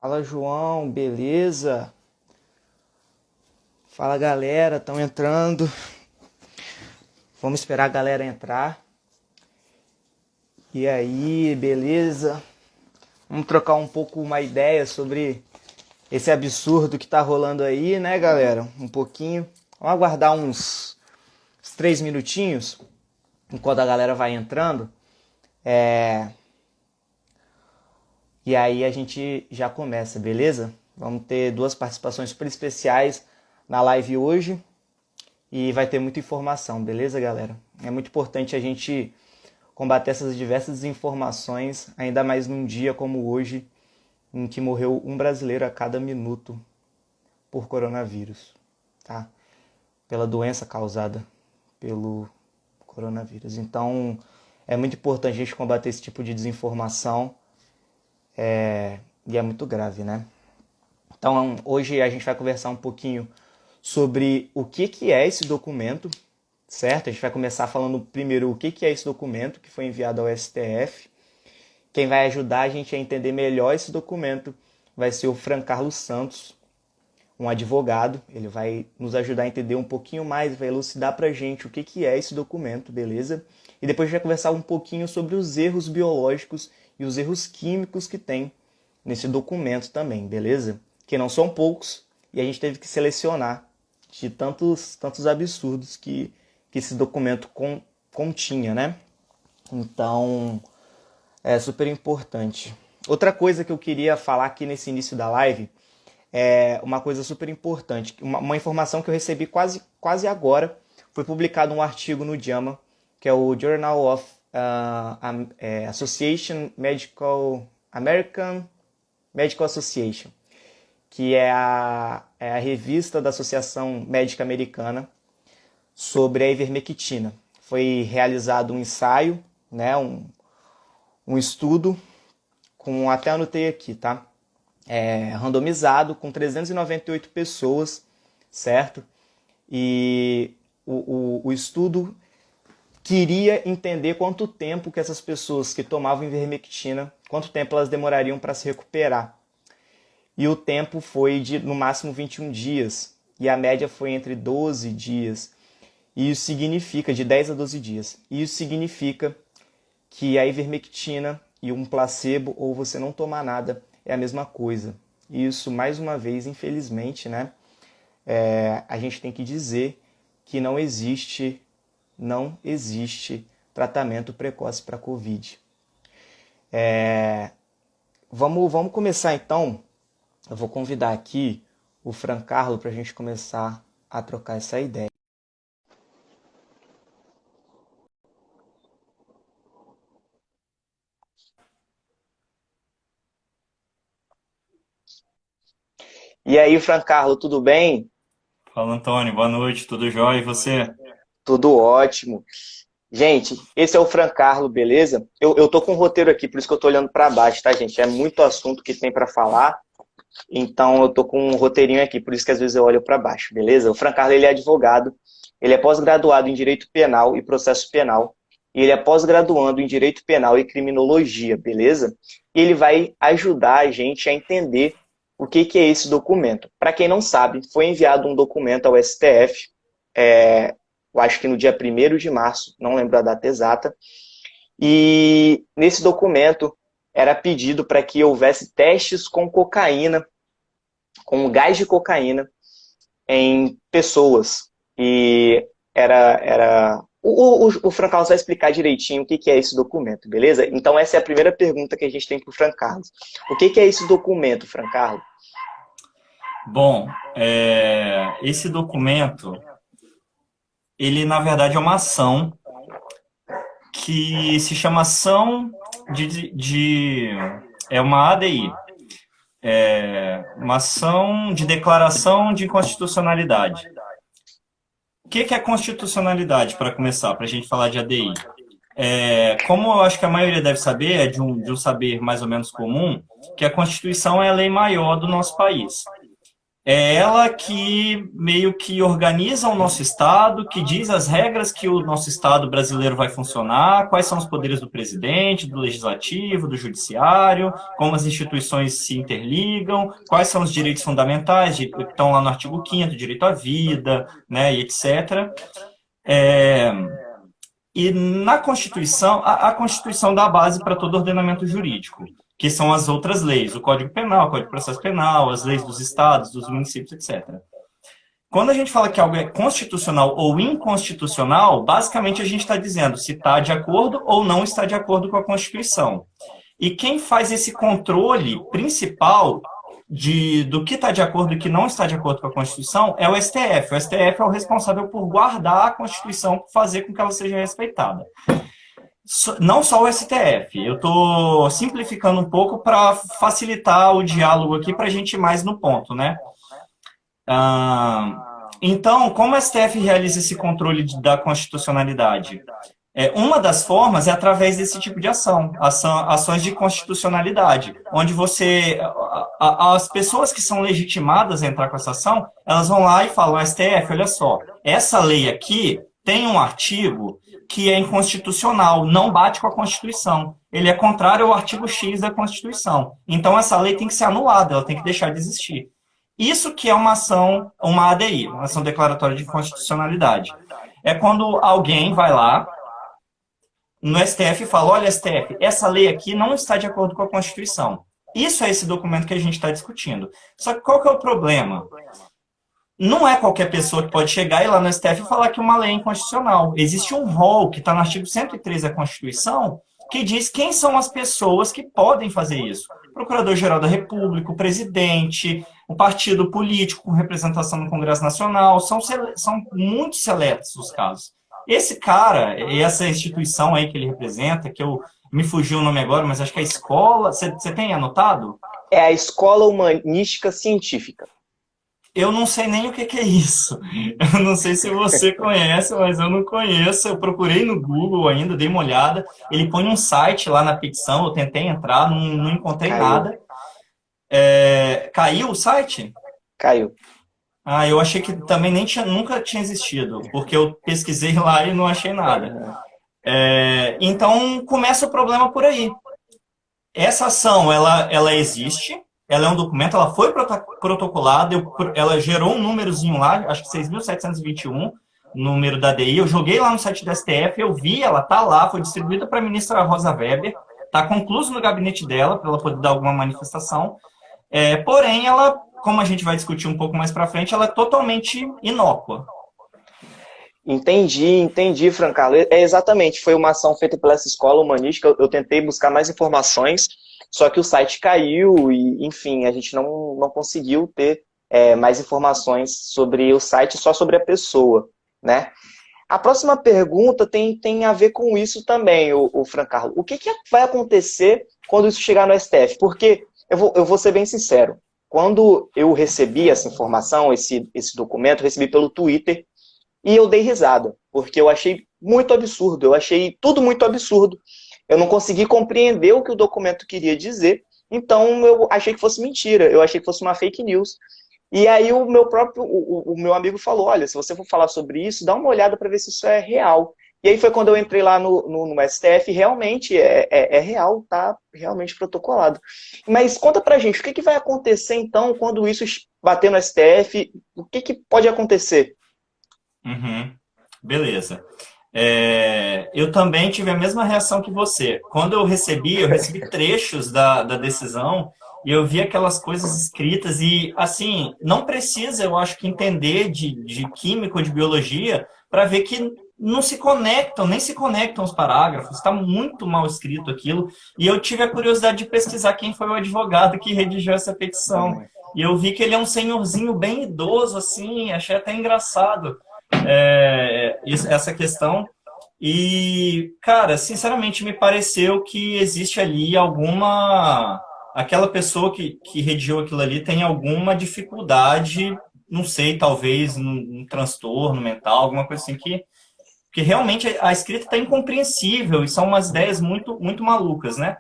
Fala, João, beleza? Fala, galera, estão entrando. Vamos esperar a galera entrar. E aí, beleza? Vamos trocar um pouco uma ideia sobre esse absurdo que tá rolando aí, né, galera? Um pouquinho. Vamos aguardar uns 3 minutinhos enquanto a galera vai entrando. E aí a gente já começa, beleza? Vamos ter duas participações super especiais na live hoje e vai ter muita informação, beleza, galera? É muito importante a gente combater essas diversas desinformações, ainda mais num dia como hoje, em que morreu um brasileiro a cada minuto por coronavírus, tá? Pela doença causada pelo coronavírus. Então, é muito importante a gente combater esse tipo de desinformação e é muito grave, né? Então, hoje a gente vai conversar um pouquinho sobre o que é esse documento, certo? A gente vai começar falando primeiro o que é esse documento que foi enviado ao STF. Quem vai ajudar a gente a entender melhor esse documento vai ser o Fran Carlos Santos, um advogado. Ele vai nos ajudar a entender um pouquinho mais, vai elucidar pra gente o que é esse documento, beleza? E depois a gente vai conversar um pouquinho sobre os erros biológicos e os erros químicos que tem nesse documento também, beleza? Que não são poucos e a gente teve que selecionar de tantos absurdos que esse documento continha, né? Então, é super importante. Outra coisa que eu queria falar aqui nesse início da live é uma coisa super importante. Uma informação que eu recebi quase agora. Foi publicado um artigo no JAMA, que é o Journal of Association Medical American Medical Association, que é a revista da Associação Médica Americana sobre a ivermectina. Foi realizado um ensaio, né, um estudo, até anotei aqui, tá? Randomizado com 398 pessoas, certo? E o estudo queria entender quanto tempo que essas pessoas que tomavam ivermectina, quanto tempo elas demorariam para se recuperar. E o tempo foi de, no máximo, 21 dias. E a média foi entre 12 dias. E isso significa, de 10 a 12 dias. E isso significa que a ivermectina e um placebo, ou você não tomar nada, é a mesma coisa. E isso, mais uma vez, infelizmente, né, a gente tem que dizer que não existe tratamento precoce para a Covid. Vamos começar então. Eu vou convidar aqui o Fran Carlos para a gente começar a trocar essa ideia. E aí, Fran Carlos, tudo bem? Fala, Antônio, boa noite, tudo jóia? E você? Tudo ótimo. Gente, esse é o Fran Carlos, beleza? Eu tô com um roteiro aqui, por isso que eu tô olhando para baixo, tá, gente? É muito assunto que tem para falar, então eu tô com um roteirinho aqui, por isso que às vezes eu olho para baixo, beleza? O Fran Carlos, ele é advogado, ele é pós-graduado em Direito Penal e Processo Penal, e ele é pós-graduando em Direito Penal e Criminologia, beleza? E ele vai ajudar a gente a entender o que é esse documento. Para quem não sabe, foi enviado um documento ao STF, eu acho que no dia 1º de março, não lembro a data exata, e nesse documento era pedido para que houvesse testes com cocaína, com gás de cocaína, em pessoas. E o Fran Carlos vai explicar direitinho o que é esse documento, beleza? Então essa é a primeira pergunta que a gente tem para o Fran Carlos. O que é esse documento, Fran Carlos? Bom, esse documento, ele na verdade é uma ação que se chama ação é uma ADI, uma ação de declaração de inconstitucionalidade. O que é constitucionalidade, para começar, para a gente falar de ADI? Como eu acho que a maioria deve saber, é de um saber mais ou menos comum, que a Constituição é a lei maior do nosso país. É ela que meio que organiza o nosso Estado, que diz as regras que o nosso Estado brasileiro vai funcionar, quais são os poderes do presidente, do legislativo, do judiciário, como as instituições se interligam, quais são os direitos fundamentais que estão lá no artigo 5º, direito à vida, né, e etc. É, e na Constituição, a Constituição dá a base para todo ordenamento jurídico, que são as outras leis, o Código Penal, o Código de Processo Penal, as leis dos estados, dos municípios, etc. Quando a gente fala que algo é constitucional ou inconstitucional, basicamente a gente está dizendo se está de acordo ou não está de acordo com a Constituição. E quem faz esse controle principal do que está de acordo e o que não está de acordo com a Constituição é o STF. O STF é o responsável por guardar a Constituição, por fazer com que ela seja respeitada. Não só o STF, eu estou simplificando um pouco para facilitar o diálogo aqui para a gente ir mais no ponto, né? Então, como o STF realiza esse controle da constitucionalidade? Uma das formas é através desse tipo de ações de constitucionalidade, onde as pessoas que são legitimadas a entrar com essa ação, elas vão lá e falam, STF, olha só, essa lei aqui tem um artigo que é inconstitucional, não bate com a Constituição. Ele é contrário ao artigo X da Constituição. Então, essa lei tem que ser anulada, ela tem que deixar de existir. Isso que é uma ação, uma ADI, uma ação declaratória de inconstitucionalidade. É quando alguém vai lá no STF e fala, olha, STF, essa lei aqui não está de acordo com a Constituição. Isso é esse documento que a gente está discutindo. Só que qual que é o problema? Não é qualquer pessoa que pode chegar e ir lá no STF e falar que uma lei é inconstitucional. Existe um rol que está no artigo 103 da Constituição que diz quem são as pessoas que podem fazer isso. O Procurador-Geral da República, o presidente, o partido político com representação no Congresso Nacional, são muito seletos os casos. Esse cara, essa instituição aí que ele representa, me fugiu o nome agora, mas acho que é a escola, você tem anotado? É a Escola Humanística Científica. Eu não sei nem o que é isso. Eu não sei se você conhece, mas eu não conheço. Eu procurei no Google ainda, dei uma olhada. Ele põe um site lá na ficção, eu tentei entrar, não encontrei nada. Caiu o site? Caiu. Eu achei que também nunca tinha existido, porque eu pesquisei lá e não achei nada. Então, começa o problema por aí. Essa ação, ela existe, ela é um documento, ela foi protocolada, ela gerou um númerozinho lá, acho que 6.721, número da ADI, eu joguei lá no site da STF, eu vi, ela tá lá, foi distribuída para a ministra Rosa Weber, tá concluso no gabinete dela, para ela poder dar alguma manifestação, porém, ela, como a gente vai discutir um pouco mais para frente, ela é totalmente inócua. Entendi, Francarlo. Exatamente, foi uma ação feita pela essa escola humanística, eu tentei buscar mais informações, só que o site caiu e, enfim, a gente não conseguiu ter mais informações sobre o site, só sobre a pessoa, né? A próxima pergunta tem a ver com isso também, o Francarlo. O que vai acontecer quando isso chegar no STF? Porque, eu vou ser bem sincero, quando eu recebi essa informação, esse documento, eu recebi pelo Twitter, e eu dei risada, porque eu achei muito absurdo, eu achei tudo muito absurdo. Eu não consegui compreender o que o documento queria dizer, então eu achei que fosse mentira, eu achei que fosse uma fake news. E aí o meu amigo falou, olha, se você for falar sobre isso, dá uma olhada para ver se isso é real. E aí foi quando eu entrei lá no STF, realmente é real, tá realmente protocolado. Mas conta pra gente, o que vai acontecer então quando isso bater no STF? O que pode acontecer? Beleza. Eu também tive a mesma reação que você. Quando eu recebi trechos da decisão e eu vi aquelas coisas escritas e, assim, não precisa, eu acho que entender de química ou de biologia para ver que não se conectam, nem se conectam os parágrafos, está muito mal escrito aquilo. E eu tive a curiosidade de pesquisar quem foi o advogado que redigiu essa petição. E eu vi que ele é um senhorzinho bem idoso, assim, achei até engraçado. Essa questão. E, cara, sinceramente me pareceu que existe ali aquela pessoa que redigiu aquilo ali tem alguma dificuldade, não sei, talvez um transtorno mental, alguma coisa assim que realmente a escrita está incompreensível e são umas ideias muito, muito malucas, né?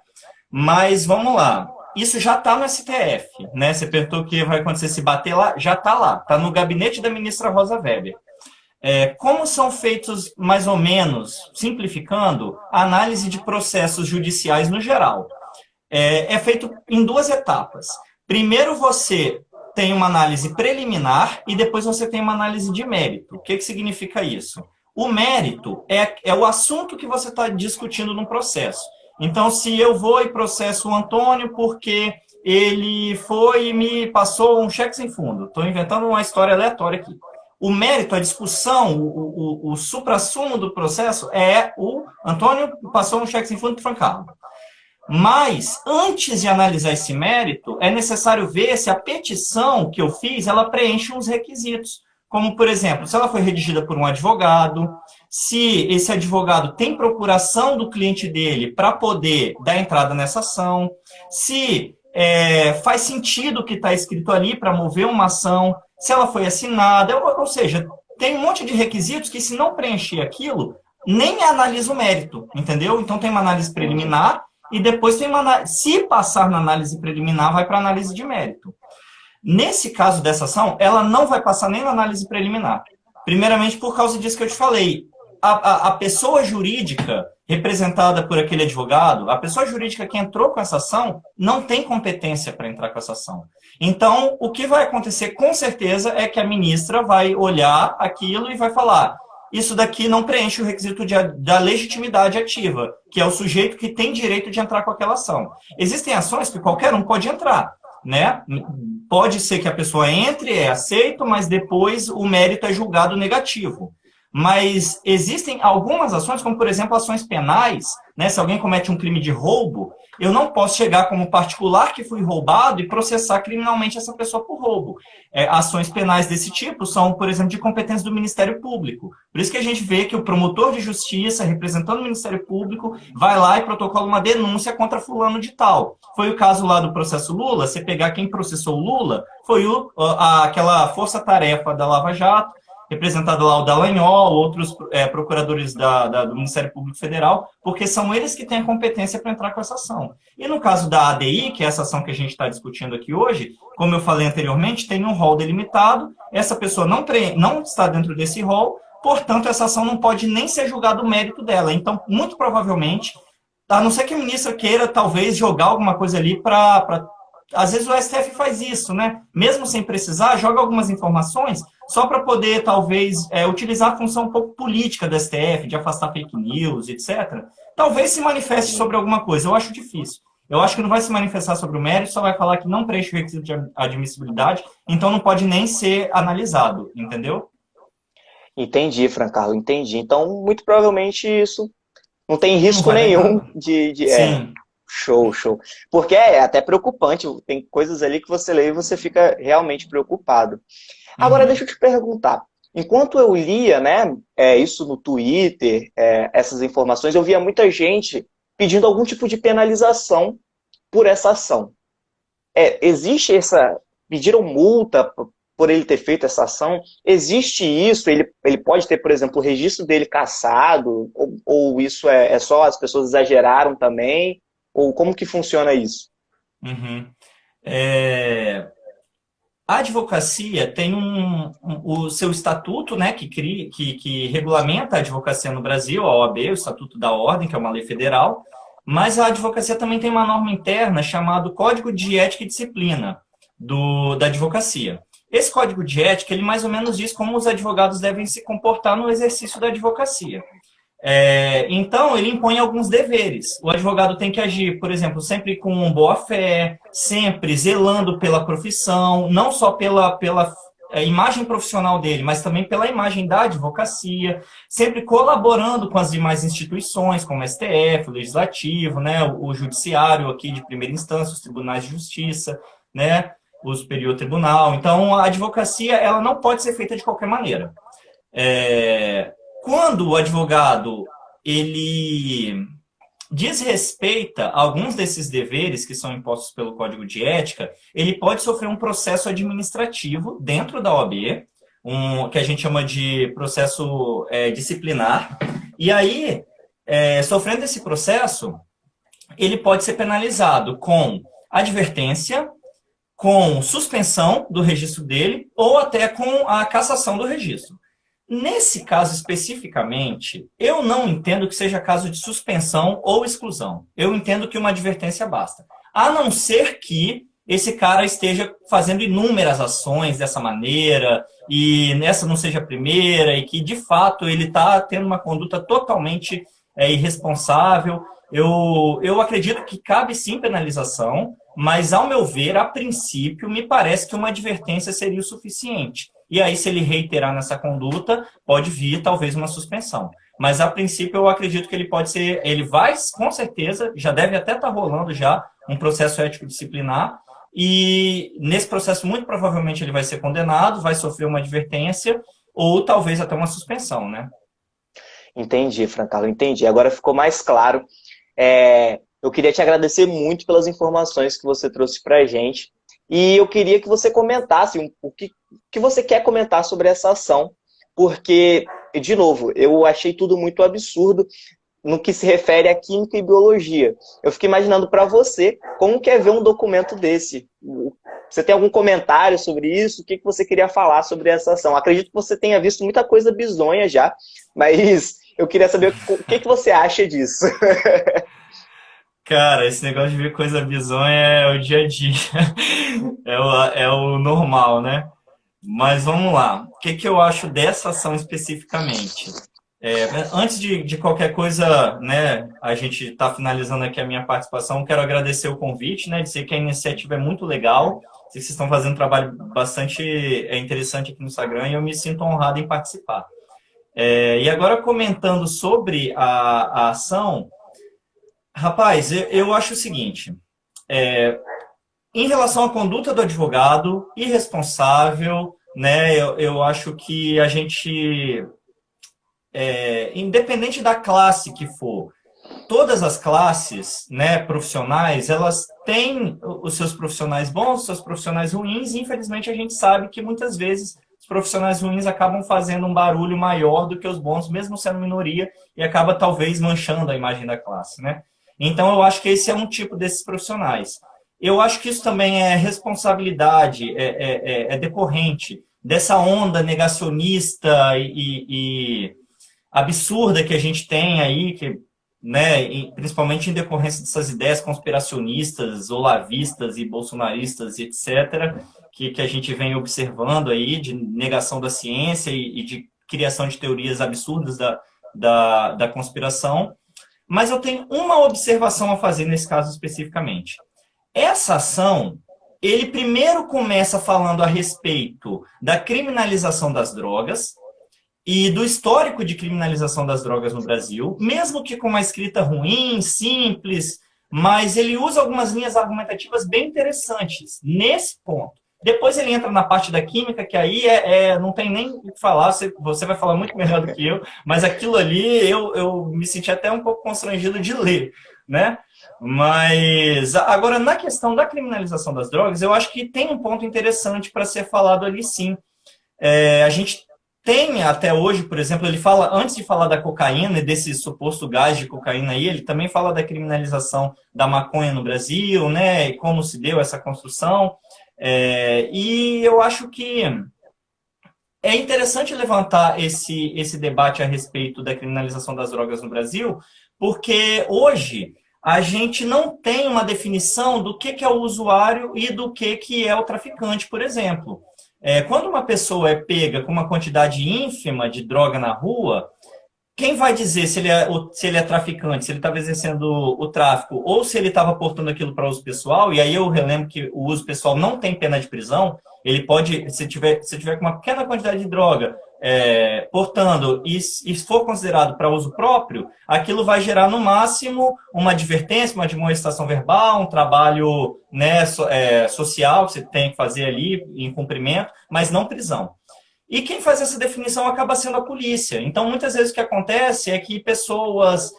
Mas vamos lá. isso já está no STF, né? Você perguntou o que vai acontecer se bater lá, já está lá, está no gabinete da ministra Rosa Weber. Como são feitos, mais ou menos, simplificando, a análise de processos judiciais no geral? É feito em duas etapas. Primeiro você tem uma análise preliminar e depois você tem uma análise de mérito. O que significa isso? O mérito é o assunto que você está discutindo no processo. Então, se eu vou e processo o Antônio porque ele foi e me passou um cheque sem fundo. Estou inventando uma história aleatória aqui. O mérito, a discussão, o suprassumo do processo é o Antônio passou um cheque sem fundo para o Francarlo. Mas, antes de analisar esse mérito, é necessário ver se a petição que eu fiz, ela preenche uns requisitos. Como, por exemplo, se ela foi redigida por um advogado, se esse advogado tem procuração do cliente dele para poder dar entrada nessa ação, se faz sentido o que está escrito ali para mover uma ação, se ela foi assinada, ou seja, tem um monte de requisitos que, se não preencher aquilo, nem analisa o mérito, entendeu? Então, tem uma análise preliminar e depois tem uma, se passar na análise preliminar, vai para a análise de mérito. Nesse caso dessa ação, ela não vai passar nem na análise preliminar. Primeiramente, por causa disso que eu te falei. A pessoa jurídica representada por aquele advogado, a pessoa jurídica que entrou com essa ação, não tem competência para entrar com essa ação. Então, o que vai acontecer, com certeza, é que a ministra vai olhar aquilo e vai falar: isso daqui não preenche o requisito da legitimidade ativa, que é o sujeito que tem direito de entrar com aquela ação. Existem ações que qualquer um pode entrar, né? Pode ser que a pessoa entre, é aceito, mas depois o mérito é julgado negativo. Mas existem algumas ações, como, por exemplo, ações penais, né? Se alguém comete um crime de roubo, eu não posso chegar como particular que fui roubado e processar criminalmente essa pessoa por roubo. Ações penais desse tipo são, por exemplo, de competência do Ministério Público. Por isso que a gente vê que o promotor de justiça, representando o Ministério Público, vai lá e protocola uma denúncia contra fulano de tal. Foi o caso lá do processo Lula. Você pegar quem processou o Lula, foi aquela força-tarefa da Lava Jato, representado lá o Dallagnol, outros procuradores do Ministério Público Federal, porque são eles que têm a competência para entrar com essa ação. E no caso da ADI, que é essa ação que a gente está discutindo aqui hoje, como eu falei anteriormente, tem um rol delimitado, essa pessoa não está dentro desse rol, portanto, essa ação não pode nem ser julgado o mérito dela. Então, muito provavelmente, a não ser que a ministra queira, talvez, jogar alguma coisa ali para... Às vezes o STF faz isso, né? Mesmo sem precisar, joga algumas informações só para poder, talvez, utilizar a função um pouco política do STF, de afastar fake news, etc. Talvez se manifeste sobre alguma coisa. Eu acho difícil. Eu acho que não vai se manifestar sobre o mérito, só vai falar que não preenche o requisito de admissibilidade, então não pode nem ser analisado, entendeu? Entendi, Francarlo, entendi. Então, muito provavelmente isso não tem risco nenhum Sim. Show, show. Porque é até preocupante, tem coisas ali que você lê e você fica realmente preocupado. Agora, deixa eu te perguntar. Enquanto eu lia, né, isso no Twitter, essas informações, eu via muita gente pedindo algum tipo de penalização por essa ação. Existe essa... Pediram multa por ele ter feito essa ação? Existe isso? Ele pode ter, por exemplo, o registro dele cassado? Ou isso é só as pessoas exageraram também? Ou como que funciona isso? A advocacia tem o seu estatuto, né, que regulamenta a advocacia no Brasil, a OAB, o Estatuto da Ordem, que é uma lei federal, mas a advocacia também tem uma norma interna chamada Código de Ética e Disciplina da advocacia. Esse Código de Ética, ele mais ou menos diz como os advogados devem se comportar no exercício da advocacia. Então, ele impõe alguns deveres. O advogado tem que agir, por exemplo, sempre com boa fé, sempre zelando pela profissão, não só pela imagem profissional dele, mas também pela imagem da advocacia, sempre colaborando com as demais instituições, como o STF, o Legislativo, né, o Judiciário aqui de primeira instância, os tribunais de justiça, né, o Superior Tribunal. Então, a advocacia ela não pode ser feita de qualquer maneira. Quando o advogado ele desrespeita alguns desses deveres que são impostos pelo Código de Ética, ele pode sofrer um processo administrativo dentro da OAB, que a gente chama de processo disciplinar. E aí, sofrendo esse processo, ele pode ser penalizado com advertência, com suspensão do registro dele ou até com a cassação do registro. Nesse caso especificamente, eu não entendo que seja caso de suspensão ou exclusão. Eu entendo que uma advertência basta. A não ser que esse cara esteja fazendo inúmeras ações dessa maneira e essa não seja a primeira e que, de fato, ele está tendo uma conduta totalmente irresponsável. Eu acredito que cabe sim penalização, mas, ao meu ver, a princípio, me parece que uma advertência seria o suficiente. E aí, se ele reiterar nessa conduta, pode vir, talvez, uma suspensão. Mas, a princípio, eu acredito que ele pode ser... Ele vai, com certeza, já deve até estar rolando já um processo ético-disciplinar. E, nesse processo, muito provavelmente, ele vai ser condenado, vai sofrer uma advertência ou, talvez, até uma suspensão, né? Entendi, Francalo, entendi. Agora ficou mais claro. Eu queria te agradecer muito pelas informações que você trouxe para a gente. E eu queria que você comentasse o que você quer comentar sobre essa ação. Porque, de novo, eu achei tudo muito absurdo no que se refere à química e biologia. Eu fiquei imaginando para você como que é ver um documento desse. Você tem algum comentário sobre isso? O que você queria falar sobre essa ação? Acredito que você tenha visto muita coisa bizonha já, mas eu queria saber o que você acha disso. Cara, esse negócio de ver coisa bizonha é o dia a dia, é o normal, né? Mas vamos lá, o que eu acho dessa ação especificamente? Antes de qualquer coisa, né, a gente está finalizando aqui a minha participação, quero agradecer o convite, né, dizer que a iniciativa é muito legal, sei que vocês estão fazendo um trabalho bastante interessante aqui no Instagram e eu me sinto honrado em participar. E agora comentando sobre a ação... Rapaz, eu acho o seguinte, em relação à conduta do advogado, irresponsável, né, eu acho que a gente, independente da classe que for, todas as classes, né, profissionais, elas têm os seus profissionais bons, os seus profissionais ruins, e infelizmente a gente sabe que muitas vezes os profissionais ruins acabam fazendo um barulho maior do que os bons, mesmo sendo minoria, e acaba talvez manchando a imagem da classe, né? Então, eu acho que esse é um tipo desses profissionais. Eu acho que isso também é responsabilidade, é decorrente dessa onda negacionista e absurda que a gente tem aí, que, né, principalmente em decorrência dessas ideias conspiracionistas, olavistas e bolsonaristas, etc., que a gente vem observando aí, de negação da ciência e de criação de teorias absurdas da conspiração. Mas eu tenho uma observação a fazer nesse caso especificamente. Essa ação, ele primeiro começa falando a respeito da criminalização das drogas e do histórico de criminalização das drogas no Brasil, mesmo que com uma escrita ruim, simples, mas ele usa algumas linhas argumentativas bem interessantes nesse ponto. Depois ele entra na parte da química, que aí não tem nem o que falar, você vai falar muito melhor do que eu, mas aquilo ali eu me senti até um pouco constrangido de ler, né? Mas agora, na questão da criminalização das drogas, eu acho que tem um ponto interessante para ser falado ali sim. A gente tem até hoje, por exemplo, ele fala, antes de falar da cocaína e desse suposto gás de cocaína aí, ele também fala da criminalização da maconha no Brasil, né? E como se deu essa construção. E eu acho que é interessante levantar esse debate a respeito da criminalização das drogas no Brasil, porque hoje a gente não tem uma definição do que é o usuário e do que é o traficante, por exemplo. Quando uma pessoa é pega com uma quantidade ínfima de droga na rua, quem vai dizer se ele é traficante, se ele estava exercendo o tráfico, ou se ele estava portando aquilo para uso pessoal? E aí eu relembro que o uso pessoal não tem pena de prisão. Ele pode, se tiver com uma pequena quantidade de droga portando e for considerado para uso próprio, aquilo vai gerar no máximo uma advertência, uma admoestação verbal, um trabalho, né, social que você tem que fazer ali em cumprimento, mas não prisão. E quem faz essa definição acaba sendo a polícia. Então, muitas vezes o que acontece é que pessoas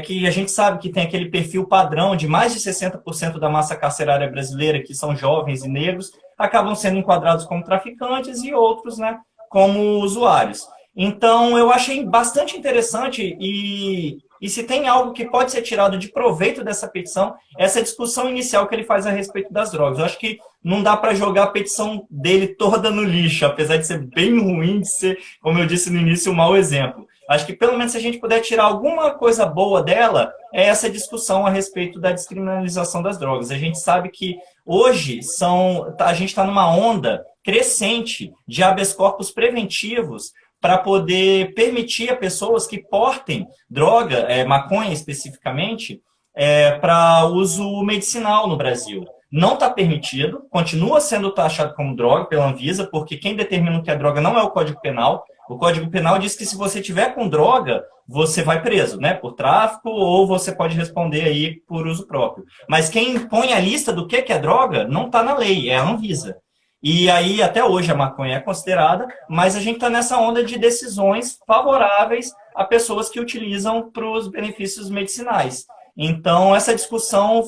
que a gente sabe que tem aquele perfil padrão de mais de 60% da massa carcerária brasileira, que são jovens e negros, acabam sendo enquadrados como traficantes e outros, né, como usuários. Então, eu achei bastante interessante e e se tem algo que pode ser tirado de proveito dessa petição, essa discussão inicial que ele faz a respeito das drogas. Eu acho que não dá para jogar a petição dele toda no lixo, apesar de ser bem ruim, de ser, como eu disse no início, um mau exemplo. Acho que pelo menos se a gente puder tirar alguma coisa boa dela, é essa discussão a respeito da descriminalização das drogas. A gente sabe que hoje a gente está numa onda crescente de habeas corpus preventivos para poder permitir a pessoas que portem droga, maconha especificamente, para uso medicinal no Brasil. Não está permitido, continua sendo taxado como droga pela Anvisa, porque quem determina o que é droga não é o Código Penal. O Código Penal diz que se você tiver com droga, você vai preso, né, por tráfico, ou você pode responder aí por uso próprio. Mas quem põe a lista do que é droga não está na lei, é a Anvisa. E aí, até hoje, a maconha é considerada, mas a gente está nessa onda de decisões favoráveis a pessoas que utilizam para os benefícios medicinais. Então, essa discussão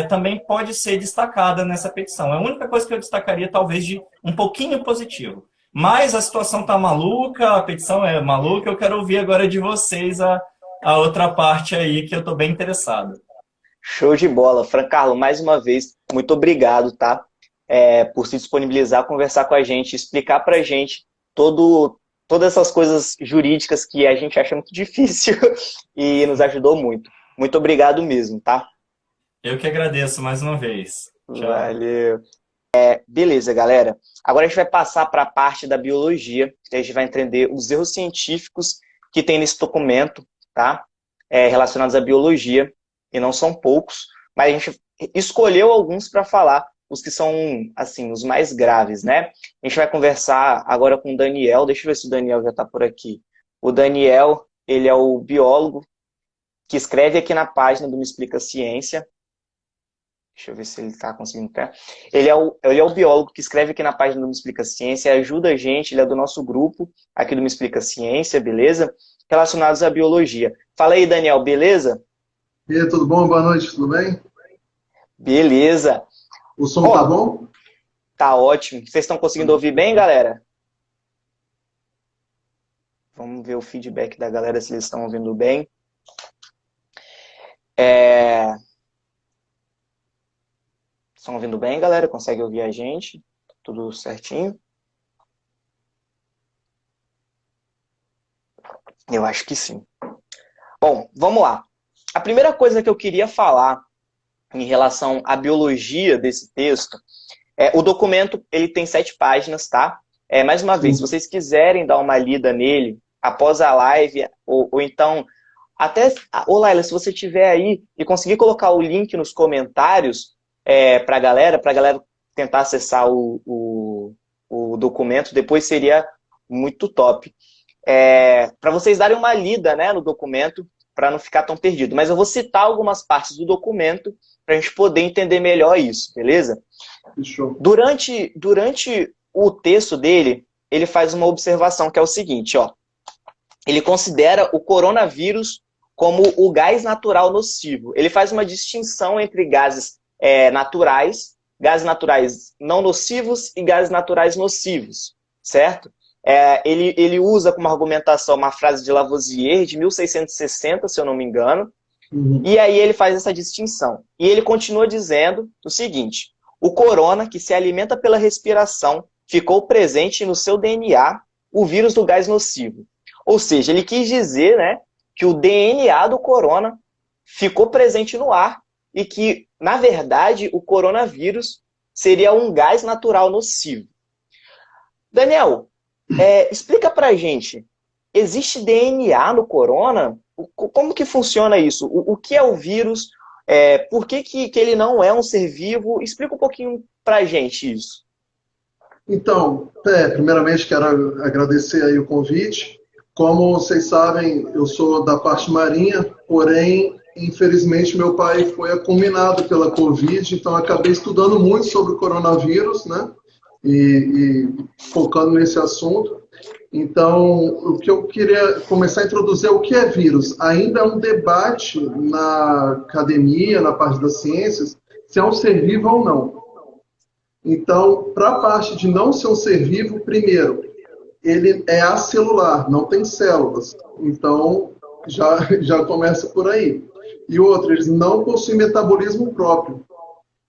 também pode ser destacada nessa petição. É a única coisa que eu destacaria, talvez, de um pouquinho positivo. Mas a situação está maluca, a petição é maluca, eu quero ouvir agora de vocês a outra parte aí, que eu estou bem interessado. Show de bola. Fran Carlo, mais uma vez, muito obrigado, tá? Por se disponibilizar a conversar com a gente, explicar pra gente todas essas coisas jurídicas que a gente acha muito difícil e nos ajudou muito. Muito obrigado mesmo, tá? Eu que agradeço mais uma vez. Tchau. Valeu. Beleza, galera. Agora a gente vai passar para a parte da biologia, que a gente vai entender os erros científicos que tem nesse documento, tá? Relacionados à biologia, e não são poucos, mas a gente escolheu alguns para falar, os que são, assim, os mais graves, né? A gente vai conversar agora com o Daniel, deixa eu ver se o Daniel já está por aqui. O Daniel, ele é o biólogo que escreve aqui na página do Me Explica Ciência. Deixa eu ver se ele está conseguindo pegar. Ele é o biólogo que escreve aqui na página do Me Explica Ciência, ajuda a gente, ele é do nosso grupo aqui do Me Explica Ciência, beleza? Relacionados à biologia. Fala aí, Daniel, beleza? E aí, tudo bom? Boa noite, tudo bem? Beleza. O som tá bom? Tá ótimo. Vocês estão conseguindo ouvir bem, galera? Vamos ver o feedback da galera, se eles estão ouvindo bem. Estão ouvindo bem, galera? Consegue ouvir a gente? Tudo certinho? Eu acho que sim. Bom, vamos lá. A primeira coisa que eu queria falar em relação à biologia desse texto, o documento ele tem 7 páginas, tá? Mais uma vez, se vocês quiserem dar uma lida nele, após a live, ou então, até, Laila, se você tiver aí e conseguir colocar o link nos comentários para a galera tentar acessar o documento, depois seria muito top. Para vocês darem uma lida, né, no documento, para não ficar tão perdido. Mas eu vou citar algumas partes do documento para a gente poder entender melhor isso, beleza? Fechou. Durante o texto dele, ele faz uma observação que é o seguinte, ó. Ele considera o coronavírus como o gás natural nocivo. Ele faz uma distinção entre gases naturais não nocivos e gases naturais nocivos, certo? Ele usa como argumentação uma frase de Lavoisier, de 1660, se eu não me engano, e aí ele faz essa distinção. E ele continua dizendo o seguinte: o corona, que se alimenta pela respiração, ficou presente no seu DNA o vírus do gás nocivo. Ou seja, ele quis dizer, né, que o DNA do corona ficou presente no ar e que, na verdade, o coronavírus seria um gás natural nocivo. Daniel, explica pra gente, existe DNA no corona? Como que funciona isso? O que é o vírus? Por que ele não é um ser vivo? Explica um pouquinho pra gente isso. Então, primeiramente quero agradecer aí o convite. Como vocês sabem, eu sou da parte marinha, porém, infelizmente, meu pai foi acuminado pela Covid, então acabei estudando muito sobre o coronavírus, né? E focando nesse assunto. Então, o que eu queria começar a introduzir é o que é vírus. Ainda é um debate na academia, na parte das ciências, se é um ser vivo ou não. Então, para a parte de não ser um ser vivo, primeiro, ele é acelular, não tem células. Então, já começa por aí. E outro, eles não possuem metabolismo próprio.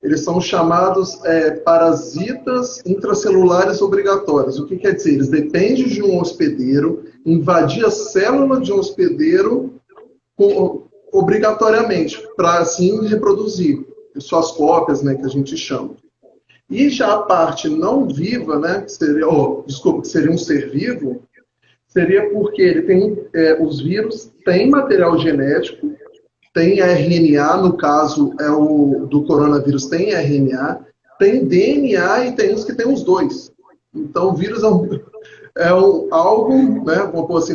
Eles são chamados parasitas intracelulares obrigatórios. O que quer dizer? Eles dependem de um hospedeiro, invadir a célula de um hospedeiro obrigatoriamente, para assim reproduzir suas cópias, né, que a gente chama. E já a parte não viva, né, que seria, que seria um ser vivo, seria porque ele tem, os vírus têm material genético, tem RNA, no caso do coronavírus tem RNA, tem DNA e tem uns que tem os dois. Então o vírus algo, né, vamos pôr assim,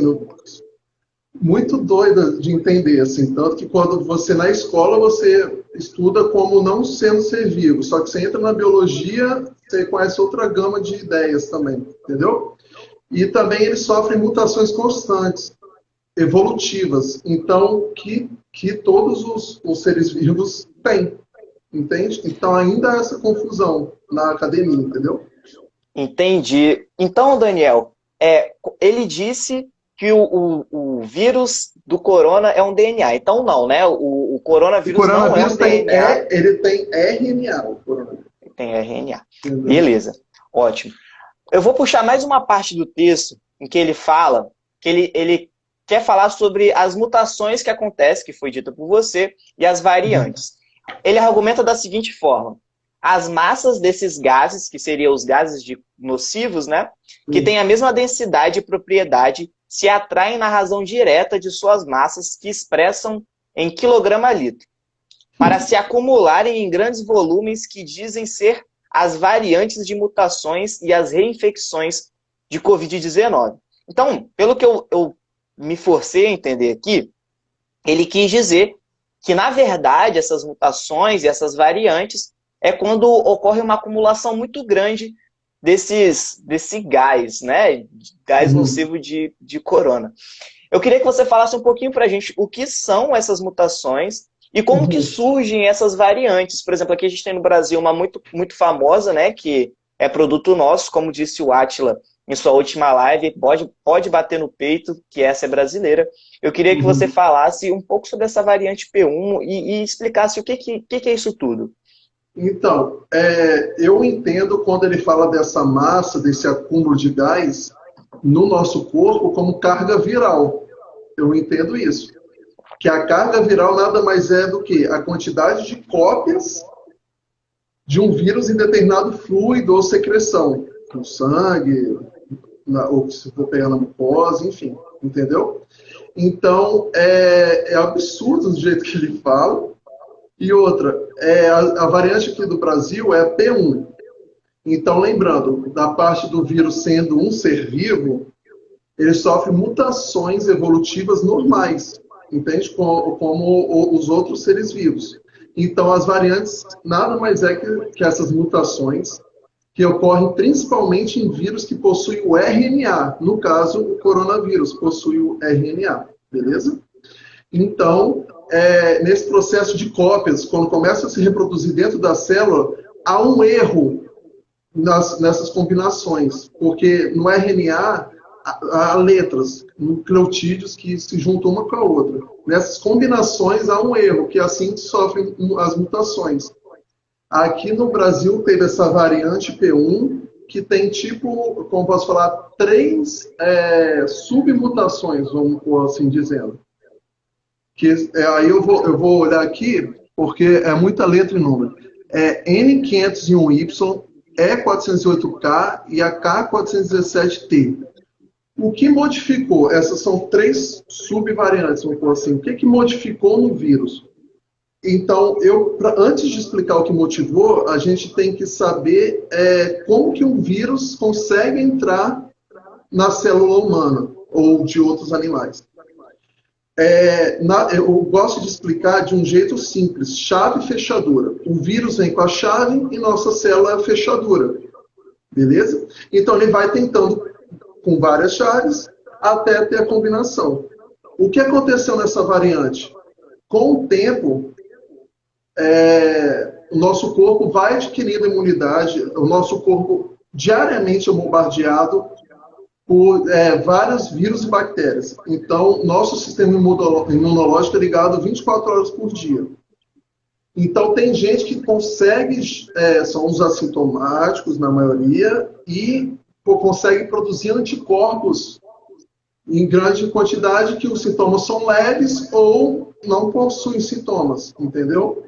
muito doido de entender, assim, tanto que quando você na escola você estuda como não sendo ser vivo, só que você entra na biologia, você conhece outra gama de ideias também, entendeu? E também eles sofrem mutações constantes, evolutivas, então que todos os seres vivos têm, entende? Então ainda há essa confusão na academia, entendeu? Entendi. Então, Daniel, ele disse que o vírus do corona é um DNA. Então não, né? O coronavírus não é um DNA. Ele tem RNA, o coronavírus. Ele tem RNA. Entendeu? Beleza, ótimo. Eu vou puxar mais uma parte do texto em que ele fala, que ele quer falar sobre as mutações que acontecem, que foi dita por você, e as variantes. Ele argumenta da seguinte forma: as massas desses gases, que seriam os gases nocivos, né, que têm a mesma densidade e propriedade, se atraem na razão direta de suas massas, que expressam em quilograma-litro, para se acumularem em grandes volumes que dizem ser as variantes de mutações e as reinfecções de Covid-19. Então, pelo que eu me forcei a entender aqui, ele quis dizer que, na verdade, essas mutações e essas variantes é quando ocorre uma acumulação muito grande desse gás, né? Gás nocivo de corona. Eu queria que você falasse um pouquinho para a gente o que são essas mutações e como que surgem essas variantes. Por exemplo, aqui a gente tem no Brasil uma muito, muito famosa, né? Que é produto nosso, como disse o Átila em sua última live, pode bater no peito, que essa é brasileira. Eu queria que você falasse um pouco sobre essa variante P1 e explicasse o que é isso tudo. Então, eu entendo quando ele fala dessa massa, desse acúmulo de gás no nosso corpo como carga viral. Eu entendo isso. Que a carga viral nada mais é do que a quantidade de cópias de um vírus em determinado fluido ou secreção, no sangue, ou se for pegar na mucosa, enfim, entendeu? Então, é absurdo do jeito que ele fala. E outra, a variante aqui do Brasil é a P1. Então, lembrando, da parte do vírus sendo um ser vivo, ele sofre mutações evolutivas normais, entende? Como os outros seres vivos. Então, as variantes nada mais é que essas mutações que ocorrem principalmente em vírus que possuem o RNA. No caso, o coronavírus possui o RNA, beleza? Então, nesse processo de cópias, quando começa a se reproduzir dentro da célula, há um erro nessas combinações, porque no RNA há letras, nucleotídeos que se juntam uma com a outra. Nessas combinações há um erro, que assim sofrem as mutações. Aqui no Brasil teve essa variante P1, que tem tipo, como posso falar, 3 submutações, vamos assim dizendo. Aí eu vou olhar aqui, porque é muita letra e número. N501Y, E408K e a K417T. O que modificou? Essas são 3 subvariantes, vamos pôr assim. O que modificou no vírus? Então, antes de explicar o que motivou, a gente tem que saber como que um vírus consegue entrar na célula humana ou de outros animais. Eu gosto de explicar de um jeito simples, chave e fechadura. O vírus vem com a chave e nossa célula é a fechadura. Beleza? Então, ele vai tentando com várias chaves até ter a combinação. O que aconteceu nessa variante? Com o tempo, o nosso corpo vai adquirindo imunidade, o nosso corpo diariamente é bombardeado por vários vírus e bactérias. Então, nosso sistema imunológico é ligado 24 horas por dia. Então, tem gente que consegue, são os assintomáticos, na maioria, e consegue produzir anticorpos em grande quantidade, que os sintomas são leves ou não possuem sintomas, entendeu?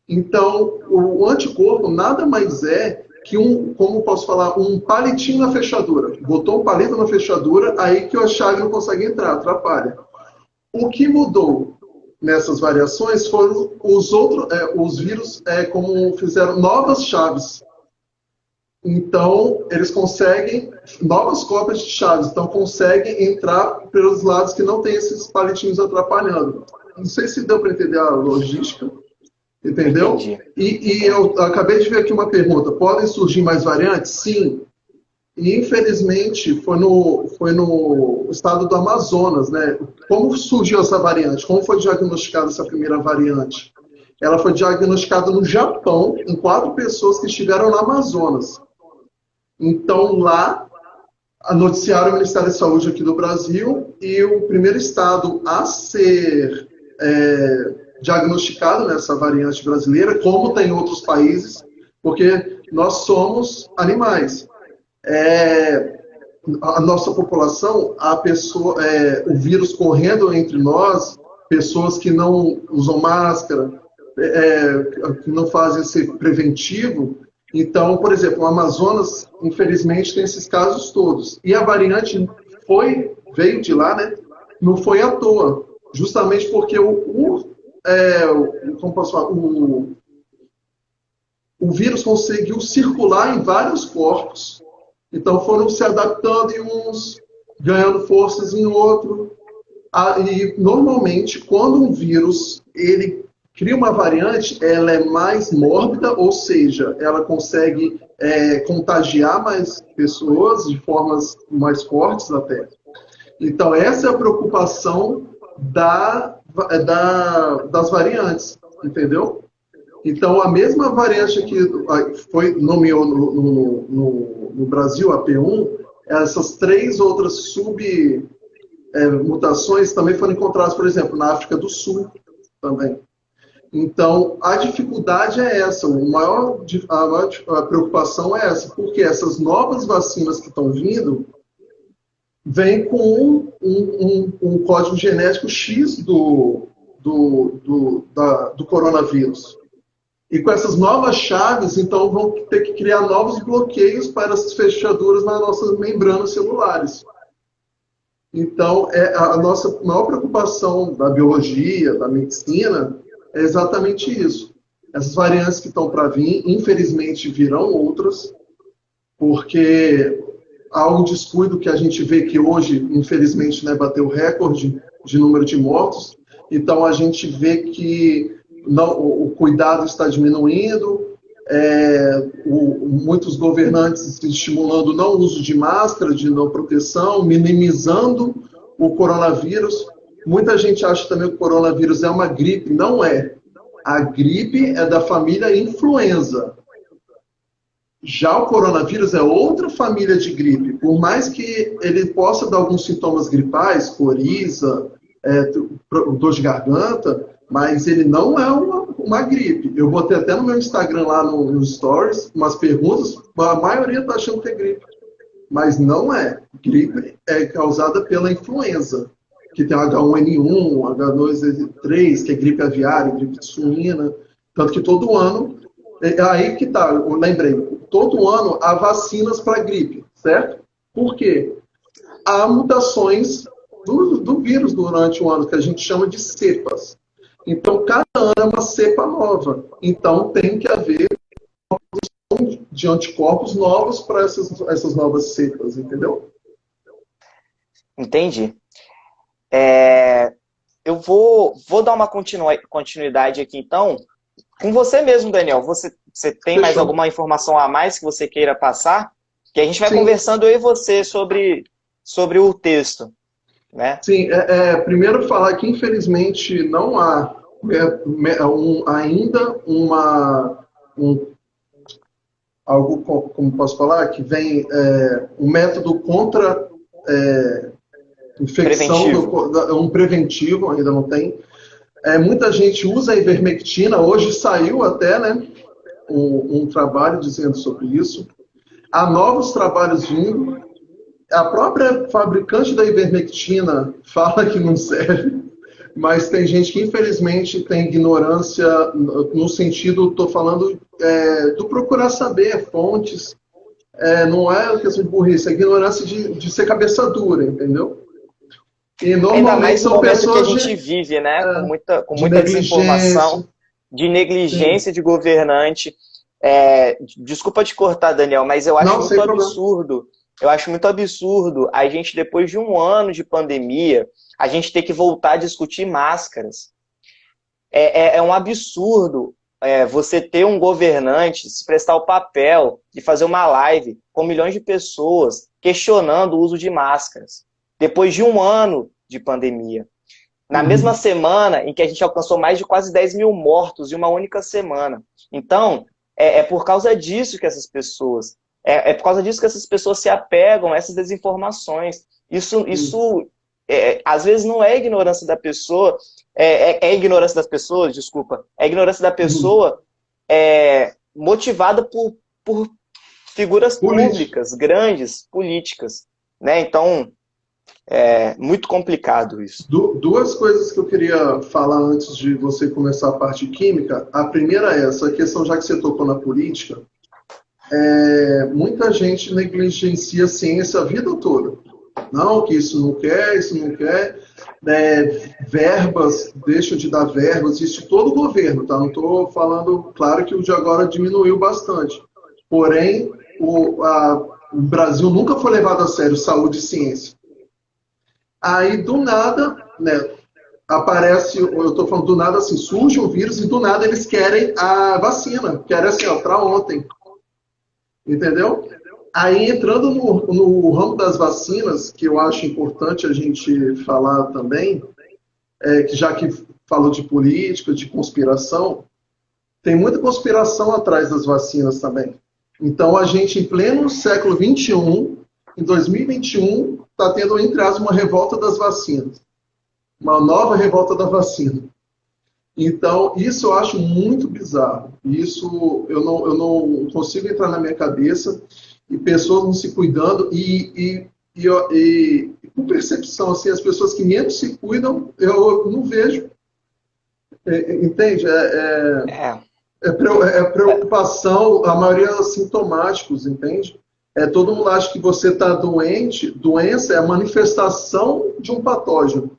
Então, o anticorpo nada mais é que como posso falar, um palitinho na fechadura. Botou um palito na fechadura, aí que a chave não consegue entrar, atrapalha. O que mudou nessas variações foram os vírus, como fizeram novas chaves. Então, eles conseguem novas cópias de chaves, então conseguem entrar pelos lados que não tem esses palitinhos atrapalhando. Não sei se deu para entender a logística, entendeu? E eu acabei de ver aqui uma pergunta, podem surgir mais variantes? Sim. E, infelizmente, foi no estado do Amazonas, né? Como surgiu essa variante? Como foi diagnosticada essa primeira variante? Ela foi diagnosticada no Japão, em 4 pessoas que estiveram no Amazonas. Então, lá, noticiaram o Ministério da Saúde aqui do Brasil, e o primeiro estado a ser diagnosticado nessa variante brasileira, como tem em outros países, porque nós somos animais. A nossa população, o vírus correndo entre nós, pessoas que não usam máscara, que não fazem esse preventivo. Então, por exemplo, o Amazonas, infelizmente, tem esses casos todos. E a variante veio de lá, né? Não foi à toa, justamente porque como posso falar, o vírus conseguiu circular em vários corpos. Então, foram se adaptando em uns, ganhando forças em outro. E, normalmente, quando um vírus ele cria uma variante, ela é mais mórbida, ou seja, ela consegue contagiar mais pessoas de formas mais fortes até. Então, essa é a preocupação das variantes, entendeu? Então, a mesma variante que nomeou no Brasil, a P1, essas 3 outras submutações também foram encontradas, por exemplo, na África do Sul também. Então, a dificuldade é essa, a maior preocupação é essa, porque essas novas vacinas que estão vindo vêm com um código genético X do coronavírus. E com essas novas chaves, então, vão ter que criar novos bloqueios para as fechaduras nas nossas membranas celulares. Então, a nossa maior preocupação da biologia, da medicina, é exatamente isso. Essas variantes que estão para vir, infelizmente, virão outras, porque há um descuido que a gente vê que hoje, infelizmente, né, bateu recorde de número de mortos. Então, a gente vê que o cuidado está diminuindo, muitos governantes estimulando o não uso de máscara, de não proteção, minimizando o coronavírus. Muita gente acha também que o coronavírus é uma gripe. Não é. A gripe é da família influenza. Já o coronavírus é outra família de gripe. Por mais que ele possa dar alguns sintomas gripais, coriza, dor de garganta, mas ele não é uma gripe. Eu botei até no meu Instagram, lá nos stories, umas perguntas, a maioria está achando que é gripe. Mas não é. Gripe é causada pela influenza, que tem H1N1, H2N3, que é gripe aviária, gripe suína. Tanto que todo ano, aí que tá, eu lembrei, todo ano há vacinas para gripe, certo? Por quê? Há mutações do vírus durante o ano, que a gente chama de cepas. Então, cada ano é uma cepa nova. Então, tem que haver uma produção de anticorpos novos para essas novas cepas, entendeu? Entendi. Eu vou dar uma continuidade aqui, então, com você mesmo, Daniel. Você tem mais alguma informação a mais que você queira passar? Que a gente vai conversando, eu e você, sobre o texto. Né? Sim, primeiro falar que infelizmente não há ainda algo, como posso falar, que vem um método contra infecção, um preventivo, ainda não tem. Muita gente usa a ivermectina, hoje saiu até, né, um trabalho dizendo sobre isso. Há novos trabalhos vindo. A própria fabricante da ivermectina fala que não serve, mas tem gente que infelizmente tem ignorância no sentido, estou falando do procurar saber fontes, não é questão de burrice, é ignorância de ser cabeça dura, entendeu? E Ainda mais no são momento que a pessoas gente vive, né? Com de muita desinformação, de negligência de governante. Desculpa te cortar, Daniel, mas eu acho Não, sem muito problema. absurdo. Eu acho muito absurdo a gente, depois de um ano de pandemia, a gente ter que voltar a discutir máscaras. É um absurdo você ter um governante se prestar o papel de fazer uma live com milhões de pessoas questionando o uso de máscaras. Depois de um ano de pandemia. Na mesma semana em que a gente alcançou mais de quase 10 mil mortos em uma única semana. Então, por causa disso que essas pessoas... por causa disso que essas pessoas se apegam a essas desinformações. Isso às vezes não é ignorância da pessoa, ignorância das pessoas, desculpa. É ignorância da pessoa motivada por figuras públicas, grandes, políticas. Né? Então, é muito complicado isso. Duas coisas que eu queria falar antes de você começar a parte química. A primeira é essa questão, já que você tocou na política, muita gente negligencia a ciência a vida toda. Não, que isso não quer, verbas, deixa de dar verbas, isso de todo o governo, tá? Não estou falando, claro que o de agora diminuiu bastante. Porém, o Brasil nunca foi levado a sério saúde e ciência. Aí, do nada, né, aparece, eu estou falando do nada assim, surge um vírus e do nada eles querem a vacina, querem assim, para ontem. Entendeu? Aí, entrando no ramo das vacinas, que eu acho importante a gente falar também, que já que falou de política, de conspiração, tem muita conspiração atrás das vacinas também. Então, a gente, em pleno século XXI, em 2021, está tendo, entre aspas, uma revolta das vacinas. Uma nova revolta da vacina. Então, isso eu acho muito bizarro. Isso eu não consigo entrar na minha cabeça. E pessoas não se cuidando. E com percepção, assim, as pessoas que menos se cuidam, eu não vejo. Entende? Preocupação, a maioria é sintomáticos, entende? Todo mundo acha que você está doente. Doença é a manifestação de um patógeno.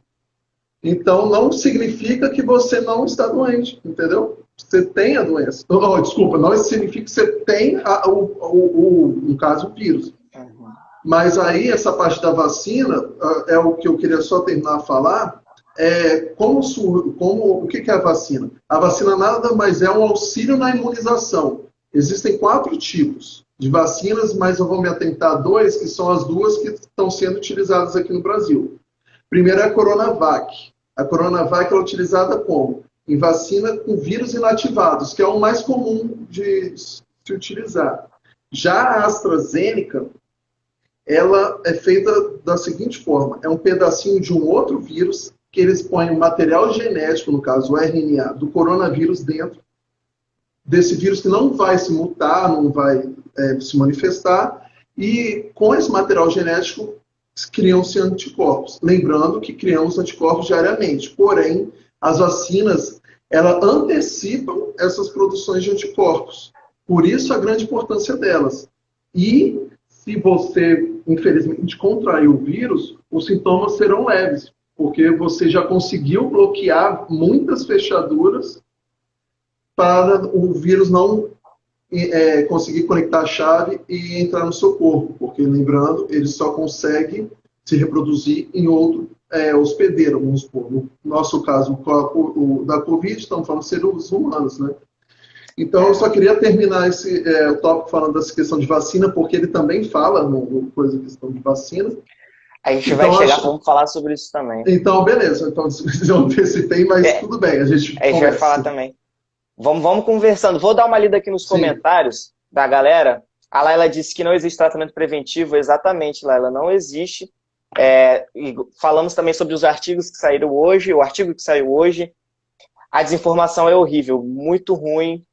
Então, não significa que você não está doente, entendeu? Você tem a doença. Desculpa, não significa que você tem, no caso, o vírus. Mas aí, essa parte da vacina, é o que eu queria só terminar a falar, o que é a vacina? A vacina nada mais é um auxílio na imunização. Existem 4 tipos de vacinas, mas eu vou me atentar a 2, que são as 2 que estão sendo utilizadas aqui no Brasil. Primeiro é a Coronavac. A Coronavac é utilizada como? Em vacina com vírus inativados, que é o mais comum de se utilizar. Já a AstraZeneca, ela é feita da seguinte forma: é um pedacinho de um outro vírus, que eles põem o material genético, no caso o RNA, do coronavírus dentro desse vírus que não vai se mutar, não vai se manifestar, e com esse material genético criam-se anticorpos. Lembrando que criamos anticorpos diariamente. Porém, as vacinas, elas antecipam essas produções de anticorpos. Por isso, a grande importância delas. E, se você, infelizmente, contrair o vírus, os sintomas serão leves, porque você já conseguiu bloquear muitas fechaduras para o vírus não conseguir conectar a chave e entrar no seu corpo, porque, lembrando, ele só consegue se reproduzir em outro hospedeiro, vamos supor. No nosso caso, o da Covid, estamos falando de seres humanos, né? Então, eu só queria terminar esse tópico falando dessa questão de vacina, porque ele também fala no coisa questão de vacina. A gente vai chegar, vamos falar sobre isso também. Então, beleza. Então, eu antecipei, mas tudo bem, a gente vai falar também. Vamos conversando. Vou dar uma lida aqui nos comentários da galera. A Laila disse que não existe tratamento preventivo. Exatamente, Laila, não existe. E falamos também sobre os artigos que saíram hoje, o artigo que saiu hoje. A desinformação é horrível, muito ruim,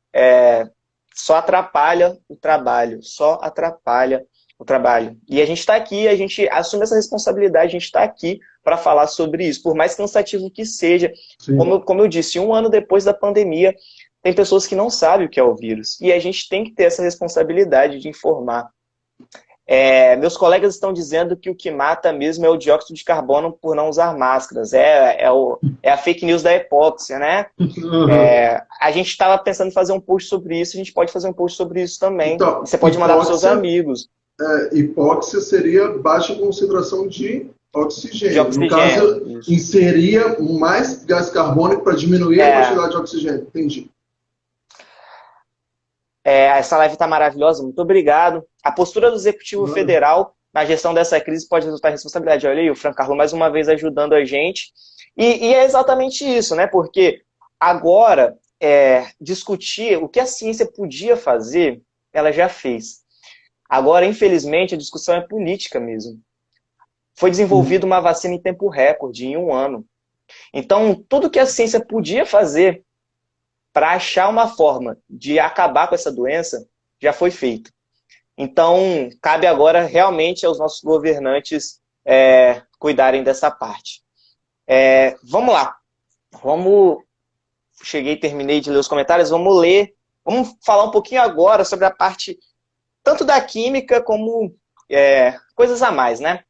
só atrapalha o trabalho, só atrapalha o trabalho. E a gente está aqui, a gente assume essa responsabilidade, a gente está aqui para falar sobre isso, por mais cansativo que seja. Como eu disse, 1 ano depois da pandemia, tem pessoas que não sabem o que é o vírus, e a gente tem que ter essa responsabilidade de informar. Meus colegas estão dizendo que o que mata mesmo é o dióxido de carbono por não usar máscaras. É a fake news da hipóxia, né? A gente estava pensando em fazer um post sobre isso, a gente pode fazer um post sobre isso também. Então, você pode mandar para os seus amigos. Hipóxia seria baixa concentração de oxigênio. De no caso, isso. Inseria mais gás carbônico para diminuir a quantidade de oxigênio. Entendi. Essa live está maravilhosa, muito obrigado. A postura do Executivo Federal na gestão dessa crise pode resultar em responsabilidade. Olha aí, o Franco Carlos mais uma vez ajudando a gente. E é exatamente isso, né? Porque agora, discutir o que a ciência podia fazer, ela já fez. Agora, infelizmente, a discussão é política mesmo. Foi desenvolvida uma vacina em tempo recorde, em 1 ano. Então, tudo que a ciência podia fazer para achar uma forma de acabar com essa doença, já foi feito. Então, cabe agora realmente aos nossos governantes cuidarem dessa parte. Vamos lá. Terminei de ler os comentários, vamos ler. Vamos falar um pouquinho agora sobre a parte tanto da química como coisas a mais, né?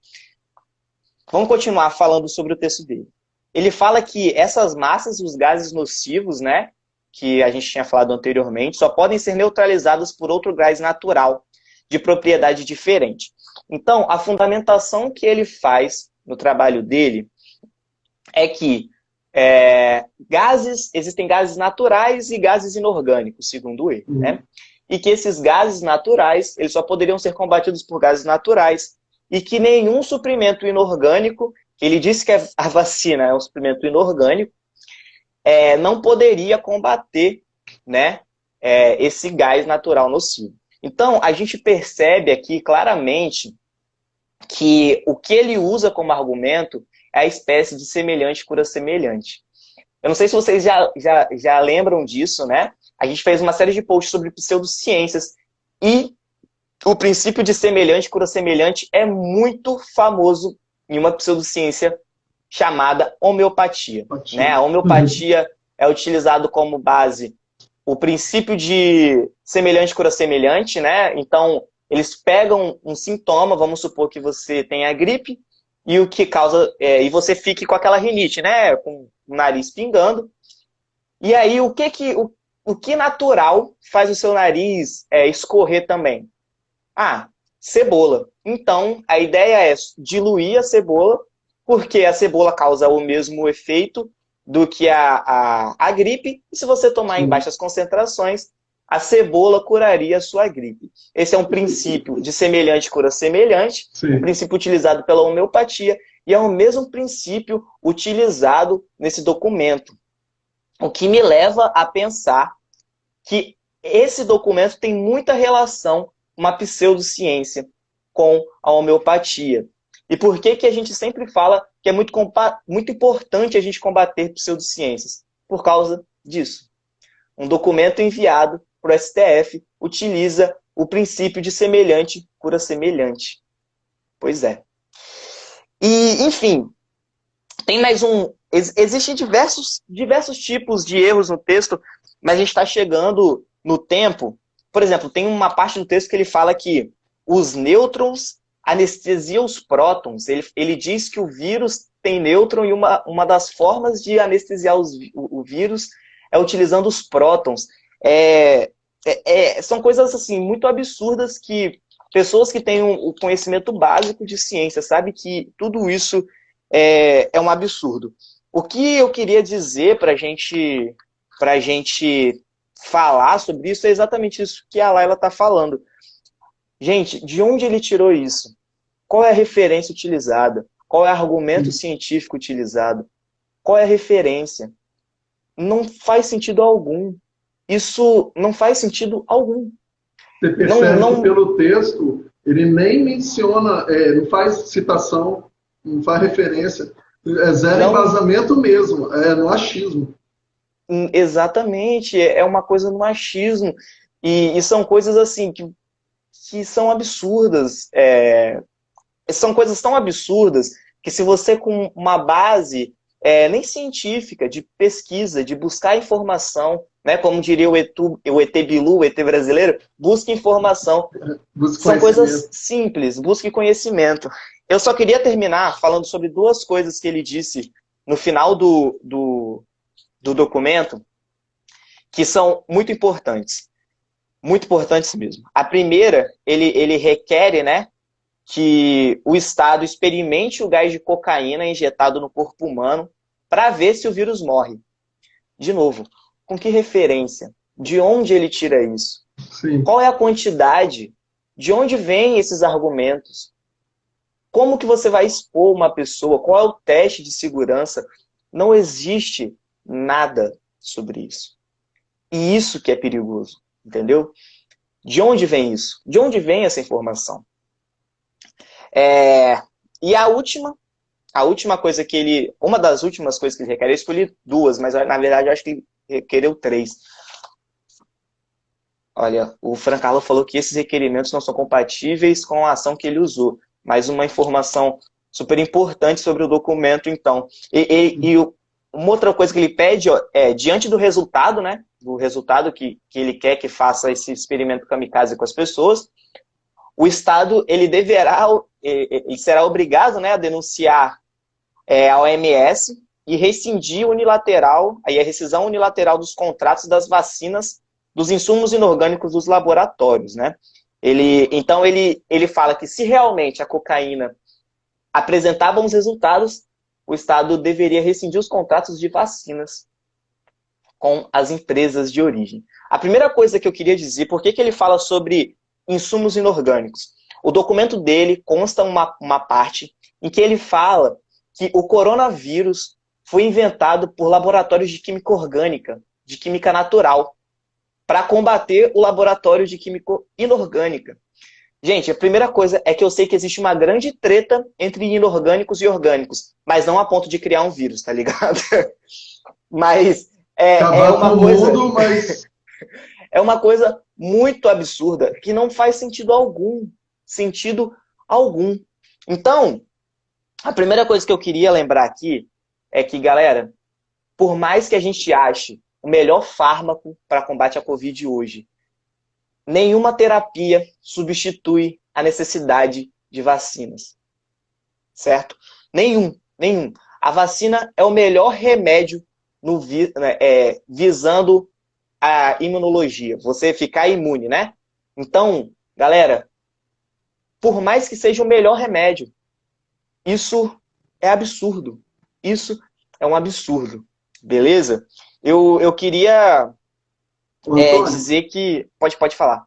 Vamos continuar falando sobre o texto dele. Ele fala que essas massas e os gases nocivos, né, que a gente tinha falado anteriormente, só podem ser neutralizadas por outro gás natural, de propriedade diferente. Então, a fundamentação que ele faz no trabalho dele é que existem gases naturais e gases inorgânicos, segundo ele, né? E que esses gases naturais, eles só poderiam ser combatidos por gases naturais, e que nenhum suprimento inorgânico, ele disse que a vacina é um suprimento inorgânico, não poderia combater, né, esse gás natural nocivo. Então, a gente percebe aqui claramente que o que ele usa como argumento é a espécie de semelhante cura semelhante. Eu não sei se vocês já lembram disso, né? A gente fez uma série de posts sobre pseudociências e o princípio de semelhante cura semelhante é muito famoso em uma pseudociência chamada homeopatia. Né? A homeopatia é utilizado como base o princípio de semelhante cura semelhante, né? Então, eles pegam um sintoma, vamos supor que você tenha gripe, e o que causa, e você fique com aquela rinite, né? Com o nariz pingando. E aí, o que natural faz o seu nariz escorrer também? Cebola. Então, a ideia é diluir a cebola, porque a cebola causa o mesmo efeito do que a gripe, e se você tomar em baixas concentrações, a cebola curaria a sua gripe. Esse é um princípio de semelhante cura semelhante, um princípio utilizado pela homeopatia, e é o mesmo princípio utilizado nesse documento. O que me leva a pensar que esse documento tem muita relação com uma pseudociência, com a homeopatia. E por que a gente sempre fala que é muito importante a gente combater pseudociências? Por causa disso. Um documento enviado para o STF utiliza o princípio de semelhante cura semelhante. Pois é. E, enfim, tem mais um... Existem diversos tipos de erros no texto, mas a gente está chegando no tempo. Por exemplo, tem uma parte do texto que ele fala que os nêutrons anestesiam os prótons. Ele diz que o vírus tem nêutron e uma das formas de anestesiar o vírus é utilizando os prótons. São coisas assim, muito absurdas que pessoas que têm o conhecimento básico de ciência sabem que tudo isso é um absurdo. O que eu queria dizer para a gente falar sobre isso é exatamente isso que a Laila está falando. Gente, de onde ele tirou isso? Qual é a referência utilizada? Qual é o argumento científico utilizado? Qual é a referência? Não faz sentido algum. Isso não faz sentido algum. Você percebe que pelo texto, ele nem menciona, não faz citação não faz referência. É zero Não, embasamento mesmo, é no achismo. exatamente, é uma coisa no machismo. E são coisas assim que são absurdas. São coisas tão absurdas que se você com uma base nem científica, de pesquisa, de buscar informação, né, como diria o ET Bilu, o ET brasileiro, busque informação. Busca São coisas conhecimento. simples, busque conhecimento. Eu só queria terminar falando sobre duas coisas que ele disse no final do documento, que são muito importantes mesmo. A primeira, ele requer, né, que o Estado experimente o gás de cocaína injetado no corpo humano para ver se o vírus morre. De novo, com que referência? De onde ele tira isso? Sim. Qual é a quantidade? De onde vêm esses argumentos? Como que você vai expor uma pessoa? Qual é o teste de segurança? Não existe nada sobre isso. E isso que é perigoso, entendeu? De onde vem isso? De onde vem essa informação? E a última coisa que ele... Uma das últimas coisas que ele requer, eu escolhi duas, mas na verdade eu acho que ele requereu três. Olha, o Francarlo falou que esses requerimentos não são compatíveis com a ação que ele usou. Mas uma informação super importante sobre o documento, então. Uma outra coisa que ele pede diante do resultado, né? Do resultado que ele quer que faça esse experimento kamikaze com as pessoas, o Estado ele será obrigado, né, a denunciar a OMS e rescindir a rescisão unilateral dos contratos das vacinas dos insumos inorgânicos dos laboratórios, né? Então ele fala que se realmente a cocaína apresentava uns resultados, o Estado deveria rescindir os contratos de vacinas com as empresas de origem. A primeira coisa que eu queria dizer, por que ele fala sobre insumos inorgânicos? O documento dele consta uma parte em que ele fala que o coronavírus foi inventado por laboratórios de química orgânica, de química natural, para combater o laboratório de química inorgânica. Gente, a primeira coisa é que eu sei que existe uma grande treta entre inorgânicos e orgânicos, mas não a ponto de criar um vírus, tá ligado? Mas Acabar com o mundo, mas... é uma coisa muito absurda, que não faz sentido algum. Sentido algum. Então, a primeira coisa que eu queria lembrar aqui é que, galera, por mais que a gente ache o melhor fármaco para combate à Covid hoje, nenhuma terapia substitui a necessidade de vacinas. Certo? Nenhum. A vacina é o melhor remédio visando a imunologia. Você ficar imune, né? Então, galera, por mais que seja o melhor remédio, isso é absurdo. Isso é um absurdo. Beleza? Eu queria dizer que... Pode falar.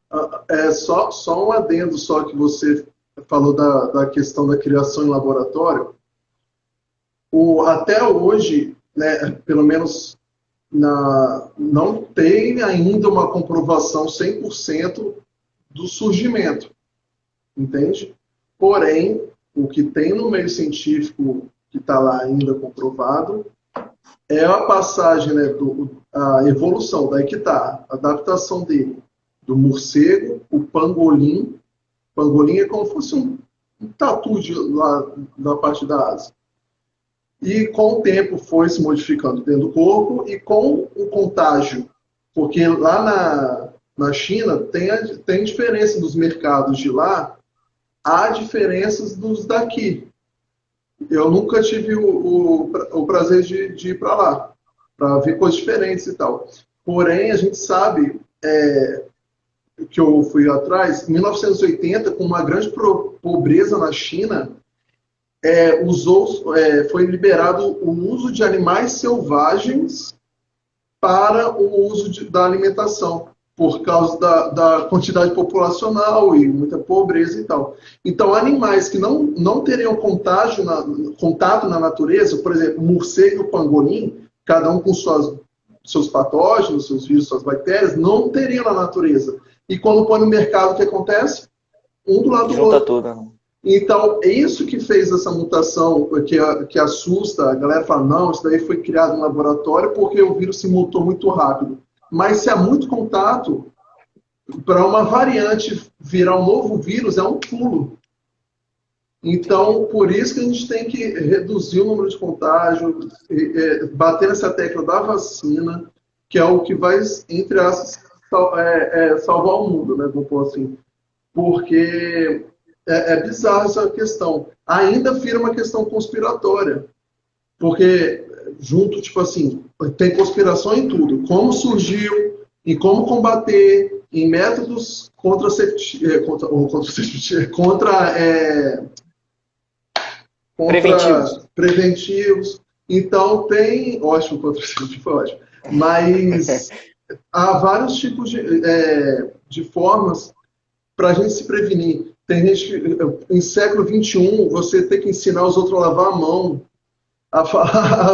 Só um adendo só que você falou da questão da criação em laboratório. Até hoje, né, pelo menos não tem ainda uma comprovação 100% do surgimento. Entende? Porém, o que tem no meio científico que está lá ainda comprovado é a passagem, né, a evolução, daí que está, a adaptação dele, do morcego, o pangolim. Pangolim é como se fosse um tatu lá da parte da asa. E com o tempo foi se modificando dentro do corpo e com o contágio, porque lá na China tem diferença dos mercados de lá, há diferenças dos daqui. Eu nunca tive o prazer de ir para lá, para ver coisas diferentes e tal. Porém, a gente sabe que eu fui atrás, em 1980, com uma grande pobreza na China, foi liberado o uso de animais selvagens para o uso da alimentação, por causa da quantidade populacional e muita pobreza e tal. Então, animais que não teriam contato na natureza, por exemplo, o morcego e o pangolim, cada um com seus patógenos, seus vírus, suas bactérias, não teriam na natureza. E quando põe no mercado, o que acontece? Um do lado do Junta outro. tudo. Então, é isso que fez essa mutação, que assusta. A galera fala, não, isso daí foi criado em laboratório porque o vírus se mutou muito rápido. Mas se há muito contato, para uma variante virar um novo vírus, é um pulo. Então, por isso que a gente tem que reduzir o número de contágio, bater nessa tecla da vacina, que é o que vai, entre aspas, salvar o mundo, né? Vou pôr assim. Porque é bizarra essa questão. Ainda vira uma questão conspiratória. Porque, junto, tipo assim, tem conspiração em tudo. Como surgiu, em como combater, em métodos preventivos. Então, tem... Ótimo, contraceptivo foi ótimo. Mas há vários tipos de formas para a gente se prevenir. Tem gente que, em século XXI, você tem que ensinar os outros a lavar a mão, a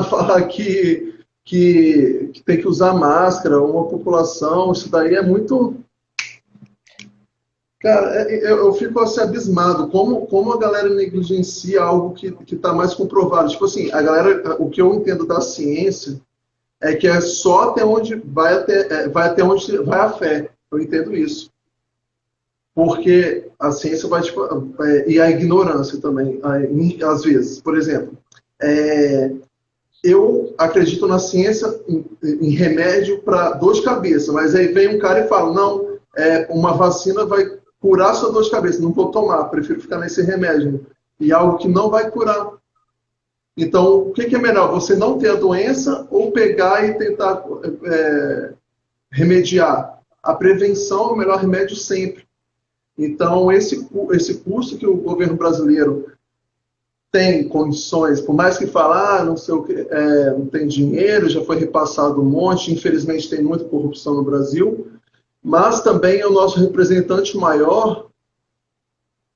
falar que tem que usar máscara, uma população, isso daí é muito... Cara, eu fico assim abismado, como a galera negligencia algo que está mais comprovado. Tipo assim, a galera, o que eu entendo da ciência é que é só até onde vai até onde vai a fé. Eu entendo isso. Porque a ciência vai, tipo, e a ignorância também, às vezes. Por exemplo, eu acredito na ciência em remédio para dor de cabeça, mas aí vem um cara e fala, não, uma vacina vai curar sua dor de cabeça, não vou tomar, prefiro ficar nesse remédio. E algo que não vai curar. Então, o que é melhor? Você não ter a doença ou pegar e tentar remediar? A prevenção é o melhor remédio sempre. Então, esse custo que o governo brasileiro tem condições, por mais que falar, não sei o que, não tem dinheiro, já foi repassado um monte, infelizmente tem muita corrupção no Brasil, mas também é o nosso representante maior,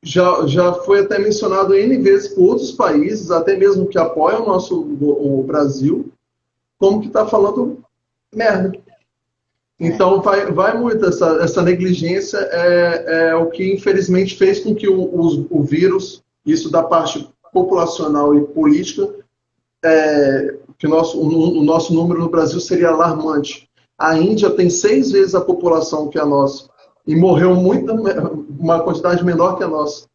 já foi até mencionado N vezes por outros países, até mesmo que apoiam o Brasil, como que está falando merda. Então, vai muito. Essa negligência é o que, infelizmente, fez com que o vírus, isso da parte populacional e política, que o nosso número no Brasil seria alarmante. A Índia tem 6 vezes a população que a nossa, e morreu uma quantidade menor que a nossa.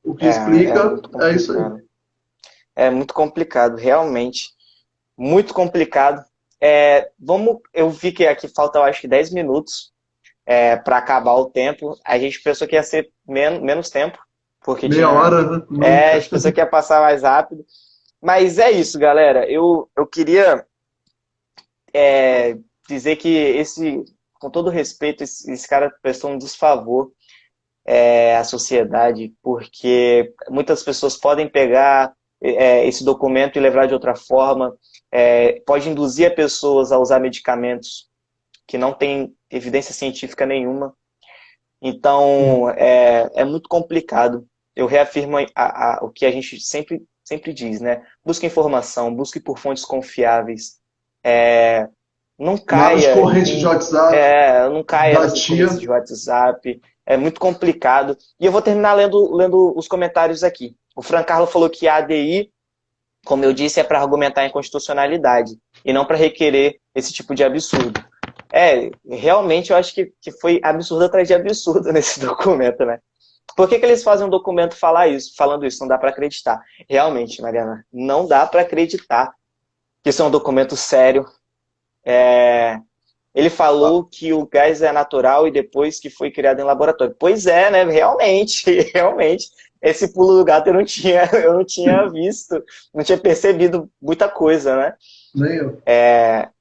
O que explica é isso aí. É muito complicado, realmente. Muito complicado. Eu vi que aqui falta, eu acho que 10 minutos para acabar o tempo. A gente pensou que ia ser menos tempo. Porque meia hora, né? A gente pensou que ia passar mais rápido. Mas é isso, galera. Eu queria dizer que com todo respeito, esse cara prestou um desfavor à sociedade, porque muitas pessoas podem pegar esse documento e levar de outra forma. Pode induzir a pessoas a usar medicamentos que não têm evidência científica nenhuma. Então, é muito complicado. Eu reafirmo o que a gente sempre diz, né? Busque informação, busque por fontes confiáveis. Não caia... corrente de WhatsApp. Não caia nas correntes de WhatsApp. É muito complicado. E eu vou terminar lendo os comentários aqui. O Fran Carlo falou que a ADI, como eu disse, é para argumentar a inconstitucionalidade e não para requerer esse tipo de absurdo. Realmente eu acho que foi absurdo atrás de absurdo nesse documento, né? Por que eles fazem um documento falando isso? Não dá para acreditar. Realmente, Mariana, não dá para acreditar que isso é um documento sério. Ele falou que o gás é natural e depois que foi criado em laboratório. Pois é, né? Realmente. Esse pulo do gato eu não tinha visto, não tinha percebido muita coisa, né? Nem eu.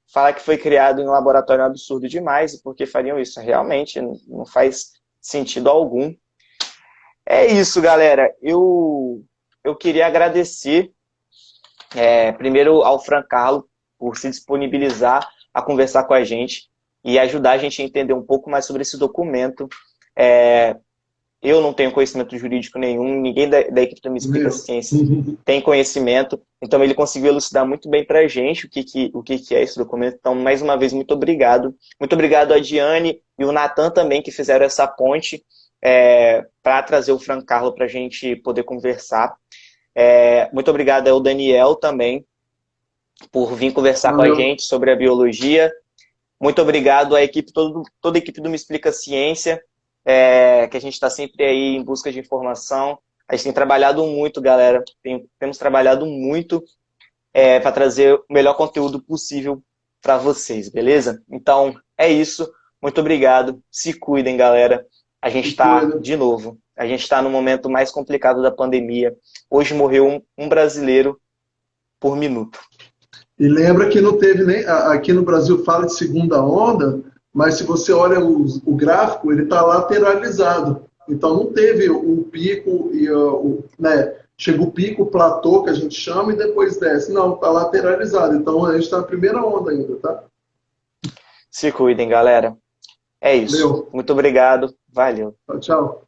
Falar que foi criado em laboratório é um absurdo demais, e por que fariam isso? Realmente, não faz sentido algum. É isso, galera. Eu queria agradecer primeiro ao Fran Carlo por se disponibilizar a conversar com a gente e ajudar a gente a entender um pouco mais sobre esse documento. Eu não tenho conhecimento jurídico nenhum, ninguém da equipe do Me Explica Ciência tem conhecimento, então ele conseguiu elucidar muito bem pra gente o que é esse documento. Então, mais uma vez, muito obrigado. Muito obrigado a Diane e o Natan também, que fizeram essa ponte. para trazer o Franco Carlo para a gente poder conversar. Muito obrigado ao Daniel também por vir conversar com a gente sobre a biologia. Muito obrigado à equipe, toda a equipe do Me Explica Ciência, que a gente está sempre aí em busca de informação. A gente tem trabalhado muito, galera. Temos trabalhado muito para trazer o melhor conteúdo possível para vocês, beleza? Então, é isso. Muito obrigado. Se cuidem, galera. A gente está, de novo, a gente está no momento mais complicado da pandemia. Hoje morreu um brasileiro por minuto. E lembra que não teve nem... Aqui no Brasil fala de segunda onda, mas se você olha o gráfico, ele está lateralizado. Então não teve o pico, né? Chega o pico, o platô, que a gente chama, e depois desce. Não, está lateralizado. Então a gente está na primeira onda ainda, tá? Se cuidem, galera. É isso. Valeu. Muito obrigado. Valeu. Tchau, tchau.